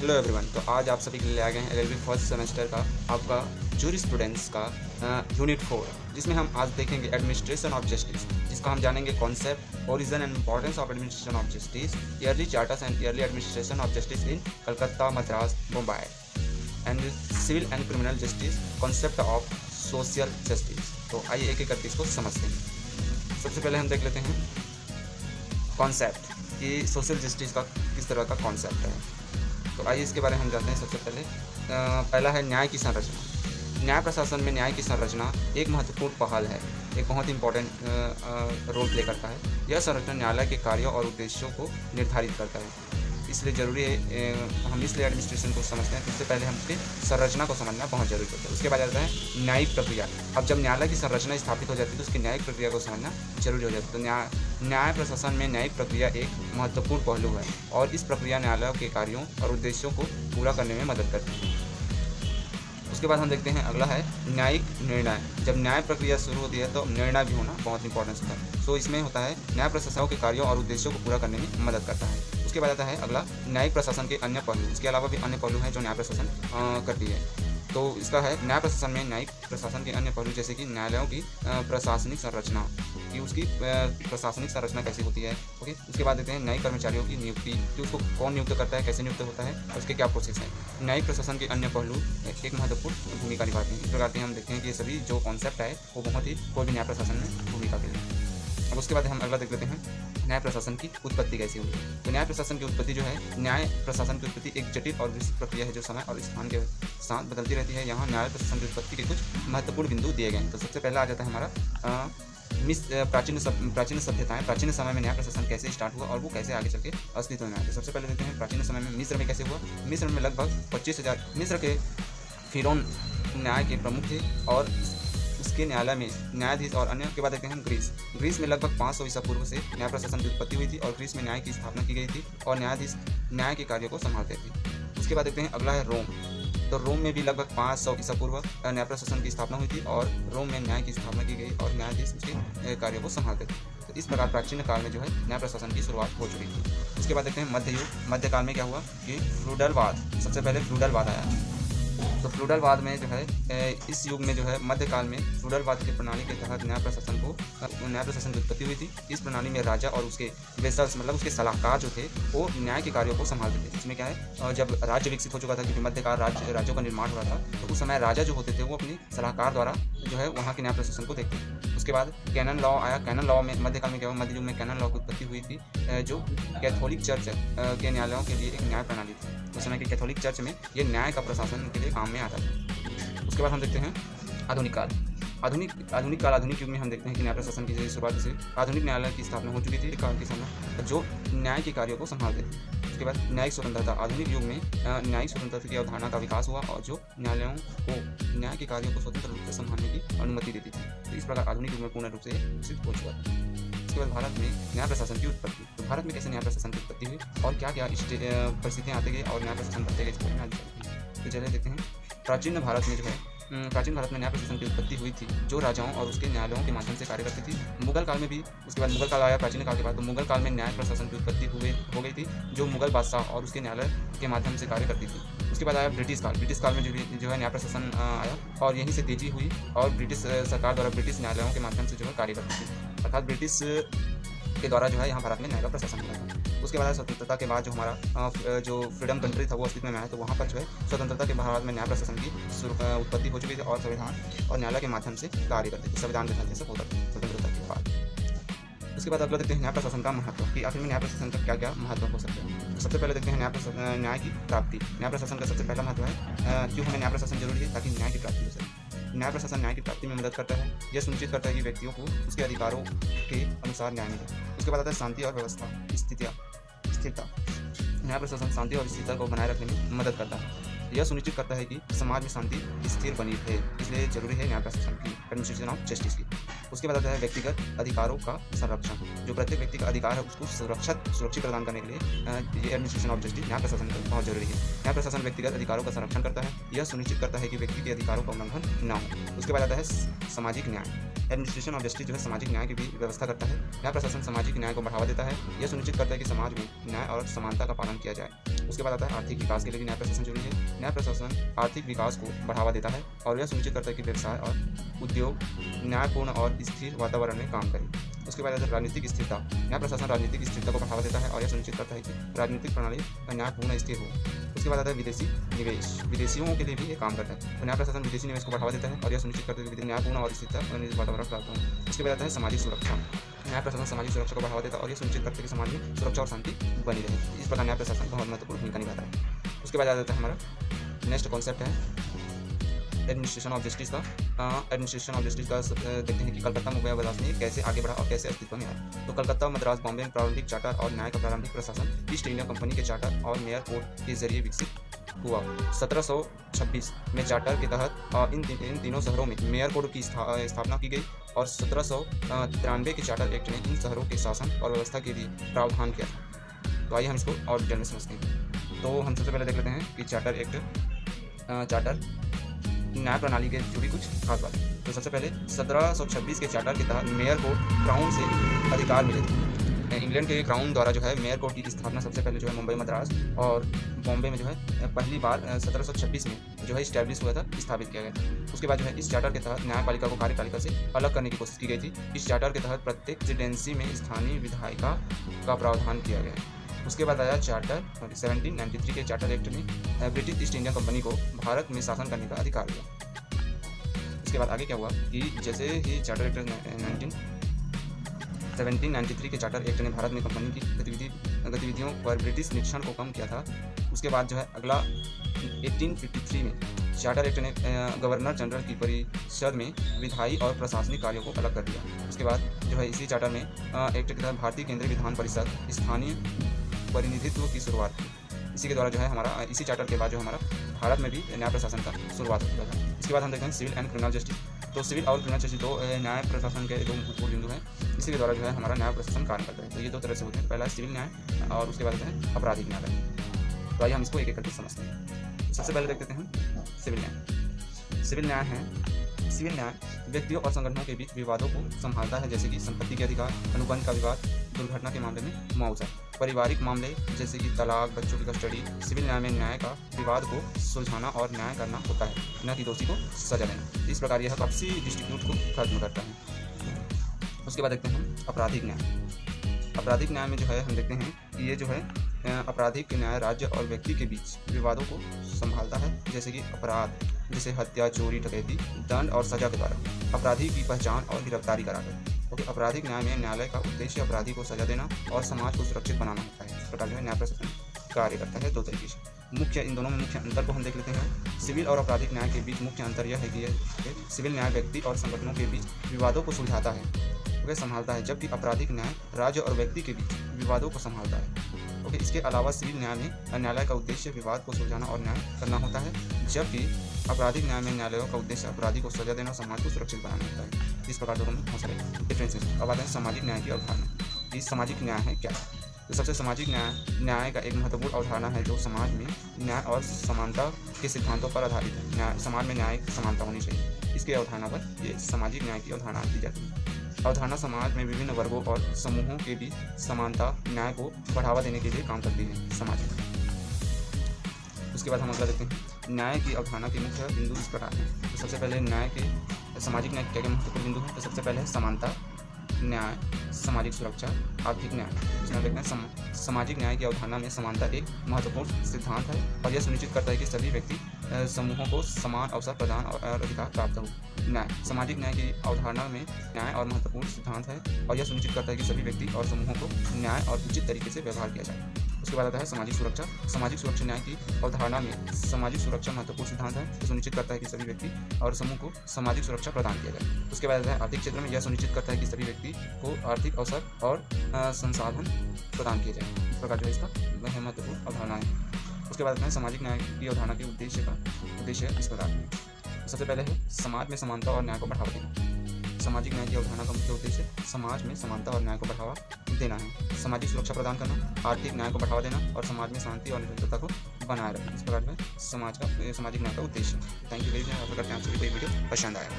Hello everyone. तो आज आप सभी के लिए आ गए हैं एलएलबी फर्स्ट सेमेस्टर का आपका जूरिस्प्रूडेंस का यूनिट 4, जिसमें हम आज देखेंगे एडमिनिस्ट्रेशन ऑफ जस्टिस, जिसका हम जानेंगे concept, origin and importance of administration of justice, early charters and early administration of justice in Calcutta, Madras, Mumbai, and civil and criminal justice, concept of social justice. तो आइए एक एक करके इसको समझते हैं। सबसे पहले हम देख लेते हैं कॉन्सेप्ट कि सोशल जस्टिस का किस तरह का कॉन्सेप्ट है। तो आइए इसके बारे में हम जानते हैं। सबसे पहले पहला है न्याय की संरचना। न्याय प्रशासन में न्याय की संरचना एक महत्वपूर्ण पहल है, एक बहुत इंपॉर्टेंट रोल प्ले करता है। यह संरचना न्यायालय के कार्यों और उद्देश्यों को निर्धारित करता है, इसलिए ज़रूरी है हम इसलिए एडमिनिस्ट्रेशन को समझते हैं। सबसे पहले हमसे संरचना को समझना बहुत जरूरी होता है। उसके बाद आता है न्यायिक प्रक्रिया। अब जब न्यायालय की संरचना स्थापित हो जाती है तो उसकी न्यायिक प्रक्रिया को समझना जरूरी हो जाता है। तो न्याय प्रशासन में न्यायिक प्रक्रिया एक महत्वपूर्ण पहलू है और इस प्रक्रिया न्यायालय के कार्यों और उद्देश्यों को पूरा करने में मदद करती है। उसके बाद हम देखते हैं अगला है न्यायिक निर्णय। जब न्याय प्रक्रिया शुरू होती है तो निर्णय भी होना बहुत इंपॉर्टेंस होता है। सो इसमें होता है न्याय प्रशासन के कार्यों और उद्देश्यों को पूरा करने में मदद करता है। उसके बाद आता है अगला न्यायिक प्रशासन के अन्य पहलू। इसके अलावा भी अन्य पहलू हैं जो न्याय प्रशासन करती है। तो इसका है न्याय प्रशासन में न्यायिक प्रशासन के अन्य पहलू, जैसे कि न्यायालयों की प्रशासनिक संरचना, कि उसकी प्रशासनिक संरचना कैसी होती है। ओके। उसके बाद देते हैं न्यायिक कर्मचारियों की नियुक्ति, कि उसको कौन नियुक्त करता है, कैसे नियुक्त होता है और उसके क्या प्रोसेस है। न्यायिक प्रशासन के अन्य पहलू एक महत्वपूर्ण भूमिका निभाते हैं। इस प्रकार के हम देखते हैं कि ये सभी जो कॉन्सेप्ट है वो बहुत ही कोई भी न्याय प्रशासन में भूमिका के लिए। अब उसके बाद हम अगला देख लेते हैं न्याय प्रशासन की उत्पत्ति कैसी हुई। तो न्याय प्रशासन की उत्पत्ति जो है, न्याय प्रशासन की उत्पत्ति एक जटिल और विस्तृत प्रक्रिया है जो समय और स्थान के साथ बदलती रहती है। यहाँ न्याय प्रशासन की उत्पत्ति के कुछ महत्वपूर्ण बिंदु दिए गए हैं। तो सबसे पहला आ जाता है हमारा प्राचीन सभ्यताएं। प्राचीन समय में न्याय प्रशासन कैसे स्टार्ट हुआ और वो कैसे आगे चल के अस्तित्व में आया। तो सबसे पहले देखते हैं प्राचीन समय में मिस्र में कैसे हुआ। मिस्र में लगभग 25,000 मिस्र के फिरौन न्याय के प्रमुख थे और उसके न्यायालय में न्यायाधीश और अन्य। के बाद देखते हैं ग्रीस में लगभग 500 ईसा पूर्व से न्याय प्रशासन की उत्पत्ति हुई थी और ग्रीस में न्याय की स्थापना की गई थी और न्यायाधीश न्याय के कार्यों को संभालते थे। उसके बाद देखते हैं अगला है रोम। तो रोम में भी लगभग 500 ईसा पूर्व न्याय प्रशासन की स्थापना हुई थी और रोम में न्याय की स्थापना की गई और न्यायाधीश उसके कार्यों को संभालते थे। तो इस प्रकार प्राचीन काल में जो है न्याय प्रशासन की शुरुआत हो चुकी थी। उसके बाद देखते हैं मध्ययुग। मध्यकाल में क्या हुआ कि फ्यूडलवाद, सबसे पहले फ्यूडलवाद आया। तो फ्यूडलवाद में जो है इस युग में जो है मध्यकाल में फ्यूडलवाद की प्रणाली के तहत न्याय प्रशासन की उत्पत्ति हुई थी। इस प्रणाली में राजा और उसके वेसल्स, मतलब उसके सलाहकार जो थे, वो न्याय के कार्यों को संभालते थे। इसमें क्या है, जब राज्य विकसित हो चुका था, क्योंकि मध्यकाल राज्यों का निर्माण हो रहा था, तो उस समय राजा जो होते थे वो अपनी सलाहकार द्वारा जो है वहाँ के न्याय प्रशासन को देखते थे। उसके बाद कैनन लॉ आया। कैनन लॉ में मध्यकाल में क्या हुआ, मध्य युग में कैनन लॉ की उत्पत्ति हुई थी, जो कैथोलिक चर्च के न्यायालयों के लिए एक न्याय प्रणाली थी। उस समय के कैथोलिक चर्च में ये न्याय का प्रशासन के लिए काम में आता था। उसके बाद हम देखते हैं आधुनिक काल। आधुनिक युग में हम देखते हैं कि न्याय प्रशासन की शुरुआत से आधुनिक न्यायालय की स्थापना हो चुकी थी काल के समय, जो न्याय के कार्यों को संभालते थे। उसके बाद न्यायिक स्वतंत्रता। आधुनिक युग में न्यायिक स्वतंत्रता की अवधारणा का विकास हुआ और जो न्यायालयों को न्याय के कार्यों को स्वतंत्र रूप से संभालने की अनुमति देती थी। तो इस प्रकार आधुनिक युग में पूर्ण रूप से विकसित हो चुका था। उसके बाद भारत में न्याय प्रशासन की उत्पत्ति। तो भारत में कैसे न्याय प्रशासन की उत्पत्ति हुई और क्या क्या परिस्थितियाँ आते गई और न्याय प्रशासन बढ़ते गए, इस पर तो चलिए देखते हैं। प्राचीन भारत में न्याय प्रशासन की उत्पत्ति हुई थी, जो राजाओं और उसके न्यायालयों के माध्यम से कार्य करती थी। मुगल काल में भी, उसके बाद मुगल काल आया प्राचीन काल के बाद, तो मुगल काल में न्याय प्रशासन की उत्पत्ति हो गई थी, जो मुगल बादशाह और उसके न्यायालय के माध्यम से कार्य करती थी। उसके बाद आया ब्रिटिश काल। ब्रिटिश काल में जो है न्याय प्रशासन आया और यहीं से तेजी हुई और ब्रिटिश सरकार द्वारा ब्रिटिश न्यायालयों के माध्यम से जो है कार्य करती थी, अर्थात ब्रिटिश के द्वारा जो है यहाँ भारत में न्याय का प्रशासन हुआ था। उसके बाद स्वतंत्रता के बाद जो हमारा जो फ्रीडम कंट्री था वो अस्तित्व में आया, तो वहाँ पर जो है स्वतंत्रता के बाद में न्याय प्रशासन की उत्पत्ति हो चुकी थी और संविधान और न्यायालय के माध्यम से कार्य करते थे, संविधान के साथ होता था स्वतंत्रता के बाद। उसके बाद अगला देखते हैं न्याय प्रशासन का महत्व, कि आखिर में न्याय प्रशासन का क्या क्या महत्व हो सकते हैं। तो सबसे पहले देखते हैं न्याय की प्राप्ति। न्याय प्रशासन का सबसे पहला महत्व है क्यों हमें न्याय प्रशासन जरूरी है, ताकि न्याय की प्राप्ति हो सके। न्याय प्रशासन न्याय की प्राप्ति में मदद करता है। यह सुनिश्चित करता है कि व्यक्तियों को उसके अधिकारों के अनुसार न्याय मिले। उसके बाद आता है शांति और व्यवस्था स्थिरता। न्याय प्रशासन शांति और स्थिरता को बनाए रखने में मदद करता है। यह सुनिश्चित करता है कि समाज में शांति स्थिर बनी रहे, इसलिए जरूरी है न्याय प्रशासन की, एडमिनिस्ट्रेशन ऑफ जस्टिस की। उसके बाद आता है व्यक्तिगत अधिकारों का संरक्षण। जो प्रत्येक व्यक्ति का अधिकार है उसको सुरक्षित प्रदान करने के लिए ये एडमिनिस्ट्रेशन ऑफ जस्टिस न्याय प्रशासन बहुत जरूरी है। न्याय प्रशासन व्यक्तिगत अधिकारों का संरक्षण करता है। यह सुनिश्चित करता है कि व्यक्ति के अधिकारों का उल्लंघन न हो। उसके बाद आता है सामाजिक न्याय। एडमिनिस्ट्रेशन ऑफ जस्टिस जो है सामाजिक न्याय की भी व्यवस्था करता है। न्याय प्रशासन सामाजिक न्याय को बढ़ावा देता है। यह सुनिश्चित करता है कि समाज में न्याय और समानता का पालन किया जाए। उसके बाद आता है आर्थिक विकास के लिए भी न्याय प्रशासन जरूरी है। न्याय प्रशासन आर्थिक विकास को बढ़ावा देता है और यह सुनिश्चित करता है कि व्यवसाय और उद्योग न्यायपूर्ण और स्थिर वातावरण में काम करें। उसके बाद आता है राजनीतिक स्थिरता। न्याय प्रशासन राजनीतिक स्थिरता को बढ़ावा देता है और यह सुनिश्चित करता है कि राजनीतिक प्रणाली न्यायपूर्ण स्थिर हो। उसके बाद आता है विदेशी निवेश। विदेशियों के लिए भी ये काम करता है। तो न्याय प्रशासन विदेशी निवेश को बढ़ावा देता है और यह सुनिश्चित करता है कि न्यायपूर्ण और स्थिरता वातावरण प्राप्त हो। उसके बाद आता है सामाजिक सुरक्षा। न्याय प्रशासन सामाजिक सुरक्षा को बढ़ावा देता है और यह सुनिश्चित करता है कि समाज में सुरक्षा और शांति बनी रहे। इस प्रकार न्याय प्रशासन बहुत महत्वपूर्ण भूमिका निभाता है। उसके बाद आ जाता है हमारा नेक्स्ट कॉन्सेप्ट है एडमिनिस्ट्रेशन ऑफ जस्टिस का। एडमिनिस्ट्रेशन ऑफ जस्टिस का देखते हैं कि कलकत्ता मुंबई और मद्रास में कैसे आगे बढ़ा और कैसे अस्तित्व में आया। तो कलकत्ता मद्रास बॉम्बे में प्रारंभिक चार्टर और न्याय का प्रारंभिक प्रशासन ईस्ट इंडिया कंपनी के चार्टर और मेयर कोड के जरिए विकसित हुआ। 1726 में चार्टर के तहत इन तीनों शहरों में मेयर कोड की स्थापना की गई और 1793 के चार्टर एक्ट ने इन शहरों के शासन और व्यवस्था के लिए प्रावधान किया था। तो आइए हम इसको और डिटेल में समझते हैं। तो हम सबसे पहले देख लेते हैं कि चार्टर एक्ट चार्टर न्याय प्रणाली के जुड़ी कुछ खास बातें। तो सबसे पहले 1726 के चार्टर के तहत मेयर को क्राउन से अधिकार मिले थे। इंग्लैंड के क्राउन द्वारा जो है मेयर कोर्ट की स्थापना सबसे पहले जो है मुंबई मद्रास और बॉम्बे में जो है पहली बार 1726 में जो है इस्टेब्लिश हुआ था, स्थापित किया गया। उसके बाद जो है इस चार्टर के तहत न्यायपालिका को कार्यपालिका से अलग करने की कोशिश की गई थी। इस चार्टर के तहत प्रत्येक प्रेसिडेंसी में स्थानीय विधायिका का प्रावधान किया गया। उसके बाद आया चार्टर 1793 के चार्टर एक्ट में ब्रिटिश ईस्ट इंडिया कंपनी को भारत में शासन करने का अधिकार दिया। उसके बाद आगे क्या हुआ कि जैसे ही चार्टर एक्ट 1793 के चार्टर एक्ट ने भारत में कंपनी की गतिविधियों पर ब्रिटिश निरीक्षण को कम किया था। उसके बाद जो है अगला 1853 में चार्टर एक्ट ने गवर्नर जनरल की परिषद में विधायी और प्रशासनिक कार्यों को अलग कर दिया। उसके बाद जो है इसी चार्टर में एक्ट के तहत भारतीय केंद्रीय विधान परिषद स्थानीय प्रतिनिधित्व की शुरुआत की। इसी के द्वारा जो है हमारा इसी चार्टर के बाद जो हमारा भारत में भी न्याय प्रशासन का शुरुआत हुआ था। इसके बाद हम देखते हैं सिविल एंड क्रिमिनल जस्टिस। तो सिविल और क्रिमिनल जस्टिस दो न्याय प्रशासन के दो महत्वपूर्ण बिंदु हैं। इसी के द्वारा जो है हमारा न्याय प्रशासन कार्य करता है। तो ये दो तरह से होते हैं, पहला सिविल न्याय और उसके बाद है आपराधिक न्याय। तो आइए हम इसको एक एक करके समझते हैं। सबसे पहले देख लेते हैं सिविल न्याय। सिविल न्याय है सिविल न्याय व्यक्तियों और संगठनों के बीच विवादों को संभालता है, जैसे कि संपत्ति के अधिकार, अनुबंध का विवाद, दुर्घटना के मामले में मुआवजा, पारिवारिक मामले जैसे कि तलाक, बच्चों की कस्टडी। सिविल न्याय में न्याय का विवाद को सुलझाना और न्याय करना होता है, न कि दोषी को सजा देना। इस प्रकार यह आपसी डिस्प्यूट को खत्म करता है। उसके बाद देखते हैं आपराधिक न्याय। आपराधिक न्याय में जो है हम देखते हैं कि ये जो है आपराधिक न्याय राज्य और व्यक्ति के बीच विवादों को संभालता है, जैसे कि अपराध जैसे हत्या, चोरी, डकैती, दंड और सजा के द्वारा अपराधी की पहचान और गिरफ्तारी कराकर। ओके, आपराधिक न्याय में न्यायालय का उद्देश्य अपराधी को सजा देना और समाज को सुरक्षित बनाना होता है। इस प्रकार जो है न्याय प्रशासन कार्य करता है दो तरीके से। इन दोनों में मुख्य अंतर को हम देख लेते हैं। सिविल और आपराधिक न्याय के बीच मुख्य अंतर यह है कि सिविल न्याय व्यक्ति और संगठनों के बीच विवादों को सुलझाता है, वह संभालता है, जबकि आपराधिक न्याय राज्य और व्यक्ति के बीच विवादों को संभालता है। ओके, इसके अलावा सिविल न्याय में न्यायालय का उद्देश्य विवाद को सुलझाना और न्याय करना होता है, जबकि आपराधिक न्याय में न्यायालयों का उद्देश्य अपराधी को सजा देना, समाज को सुरक्षित बनाना होता है। इस प्रकार दोनों में बहुत सारे डिफरेंसेस। अब आते हैं सामाजिक न्याय की अवधारणा। इस सामाजिक न्याय है क्या? तो सबसे सामाजिक न्याय का एक महत्वपूर्ण अवधारणा है जो समाज में न्याय और समानता के सिद्धांतों पर आधारित है। समाज में न्याय की समानता होनी चाहिए, इसके अवधारणा पर ये सामाजिक न्याय की अवधारणा दी जाती है। अवधारणा समाज में विभिन्न वर्गों और समूहों के बीच समानता न्याय को बढ़ावा देने के लिए काम करती है समाज में। उसके बाद हम अगला देखते हैं न्याय की अवधारणा के मुख्य बिंदु इस प्रकार हैं। तो सबसे पहले न्याय के सामाजिक न्याय के क्या महत्वपूर्ण बिंदु हैं? तो सबसे पहले है समानता, न्याय, सामाजिक सुरक्षा, आर्थिक न्याय। इसमें देखते हैं सामाजिक न्याय की अवधारणा में समानता एक महत्वपूर्ण सिद्धांत है और यह सुनिश्चित करता है कि सभी व्यक्ति समूहों को समान अवसर प्रदान और अधिकार प्राप्त हो। न्याय सामाजिक न्याय की अवधारणा में न्याय और महत्वपूर्ण सिद्धांत है और यह सुनिश्चित करता है कि सभी व्यक्ति और समूहों को न्याय और उचित तरीके से व्यवहार किया जाए। उसके बाद आता है सामाजिक सुरक्षा। सामाजिक सुरक्षा न्याय की अवधारणा में सामाजिक सुरक्षा महत्वपूर्ण सिद्धांत है जो सुनिश्चित करता है कि सभी व्यक्ति और समूह को सामाजिक सुरक्षा प्रदान किया जाए। उसके बाद आता है आर्थिक क्षेत्र में यह सुनिश्चित करता है कि सभी व्यक्ति को आर्थिक अवसर और संसाधन प्रदान किए जाए। इस प्रकार जो है इसका वह महत्वपूर्ण अवधारणा है। उसके बाद आता है सामाजिक न्याय की अवधारणा के उद्देश्य इस प्रकार है। सबसे पहले है समाज में समानता और न्याय को बढ़ावा देना। सामाजिक न्याय की अवधारणा का मुख्य उद्देश्य समाज में समानता और न्याय को बढ़ावा देना है, सामाजिक सुरक्षा प्रदान करना, आर्थिक न्याय को बढ़ावा देना और समाज में शांति और निरंतरता को बनाए रखना। इस प्रकार में सामाजिक न्याय का उद्देश्य। Thank you very much. आशा करते हैं आप सभी को ये वीडियो पसंद आया।